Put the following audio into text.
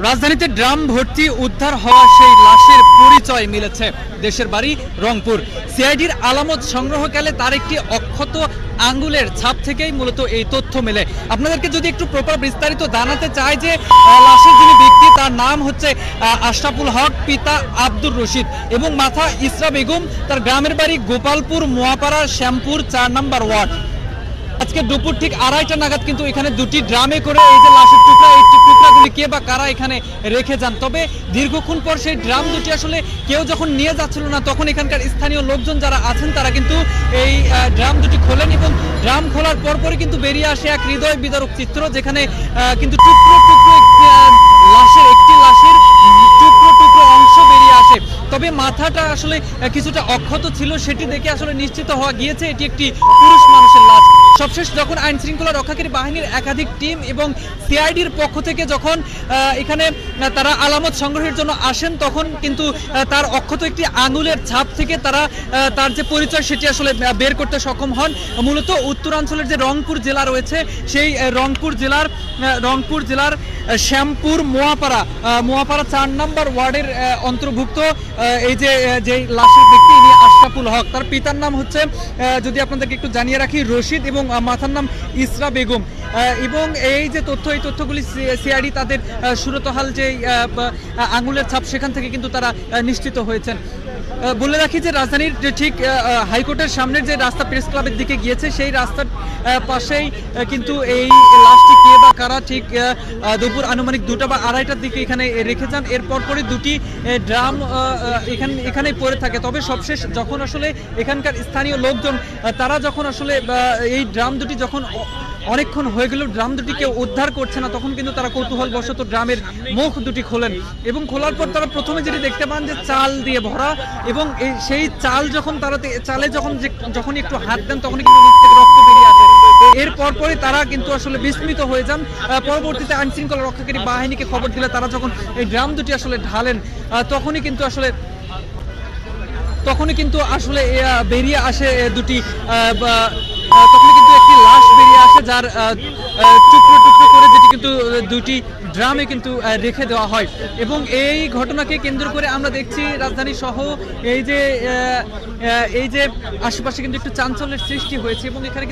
রাজধানীতে ড্রাম ভর্তি উদ্ধার হওয়া সেই লাশের পরিচয় মিলেছে। দেশের বাড়ি রংপুর। সিআইডির আলামত সংগ্রহকালে তার একটি অক্ষত আঙ্গুলের ছাপ থেকেই মূলত এই তথ্য মেলে। আপনাদেরকে যদি একটু প্রপার বিস্তারিত জানাতে চাই যে লাশের যিনি ব্যক্তি তার নাম হচ্ছে আশরাফুল হক, পিতা আব্দুর রশিদ এবং মাতা ইসরা বেগম। তার গ্রামের বাড়ি গোপালপুর, মোয়াপাড়া, শ্যামপুর ৪ নম্বর ওয়ার্ড। আজকে দুপুর ঠিক ২:৩০ নাগাদ কিন্তু এখানে দুটি ড্রামে করে এই যে লাশের টুকরা, এই টুকরাগুলি কে বা কারা এখানে রেখে যান। তবে দীর্ঘক্ষণ পর সেই ড্রাম দুটি আসলে কেউ যখন নিয়ে যাচ্ছিল না, তখন এখানকার স্থানীয় লোকজন যারা আছেন তারা কিন্তু এই ড্রাম দুটি খোলেন এবং ড্রাম খোলার পরপরই কিন্তু বেরিয়ে আসে এক হৃদয় বিদারক চিত্র, যেখানে কিন্তু টুকরো টুকরো লাশের টুকরো টুকরো অংশ বেরিয়ে আসে। তবে মাথাটা আসলে কিছুটা অক্ষত ছিল, সেটি দেখে আসলে নিশ্চিত হওয়া গিয়েছে এটি একটি পুরুষ মানুষের লাশ। সবশেষ যখন আইন শৃঙ্খলা রক্ষাকারী বাহিনীর একাধিক টিম এবং সিআইডির পক্ষ থেকে যখন এখানে তারা আলামত সংগ্রহের জন্য আসেন, তখন কিন্তু তার অক্ষত একটি আঙুলের ছাপ থেকে তারা তার যে পরিচয় সেটি আসলে বের করতে সক্ষম হন। মূলত উত্তরাঞ্চলের যে রংপুর জেলা রয়েছে, সেই রংপুর জেলার শ্যামপুর মোয়াপাড়া ৪ নম্বর ওয়ার্ডের অন্তর্ভুক্ত এই যে লাশের ব্যক্তি, ইনি আশরাফুল হক। তার পিতার নাম হচ্ছে, যদি আপনাদেরকে একটু জানিয়ে রাখি, রশিদ এবং মাতার নাম ইসরা বেগম। এবং এই যে এই তথ্যগুলি সিআইডি তাদের সুরতহাল যে আঙুলের ছাপ, সেখান থেকে কিন্তু তারা নিশ্চিত হয়েছেন। বলে রাখি যে রাজধানীর ঠিক হাইকোর্টের সামনের যে রাস্তা প্রেস ক্লাবের দিকে গিয়েছে, সেই রাস্তার পাশেই কিন্তু এই লাশটি কে বা কারা ঠিক দুপুর আনুমানিক ২টা বা ২:৩০টার দিকে এখানে রেখে যান। এরপর দুটি ড্রাম এখানেই পড়ে থাকে। তবে সবশেষ যখন আসলে এখানকার স্থানীয় লোকজন তারা যখন আসলে এই ড্রাম দুটি যখন অনেকক্ষণ হয়ে গেল ড্রাম দুটি কেউ উদ্ধার করছে না, তখন কিন্তু তারা কৌতূহলবশত ড্রামের মুখ দুটি খোলেন এবং খোলার পর তারা প্রথমে যেটি দেখতে পান যে চাল দিয়ে ভরা, এবং সেই চাল যখন চালে যখন একটু হাত দেন, তখনই কিন্তু নিচ থেকে রক্ত বেরিয়ে আসে। এর পরপরই তারা কিন্তু আসলে বিস্মিত হয়ে যান। পরবর্তীতে আইন শৃঙ্খলা রক্ষাকারী বাহিনীকে খবর দিলে তারা যখন এই ড্রাম দুটি আসলে ঢালেন, তখনই কিন্তু আসলে বেরিয়ে আসে তখনই কিন্তু একটি লাশ বেরিয়ে আসে, যার টুকরো টুকরো করে যেটি কিন্তু দুটি ড্রামে কিন্তু রেখে দেওয়া হয়। এবং এই ঘটনাকে কেন্দ্র করে আমরা দেখছি রাজধানী সহ এই যে আশেপাশে কিন্তু একটু চাঞ্চল্যের সৃষ্টি হয়েছে এবং এখানে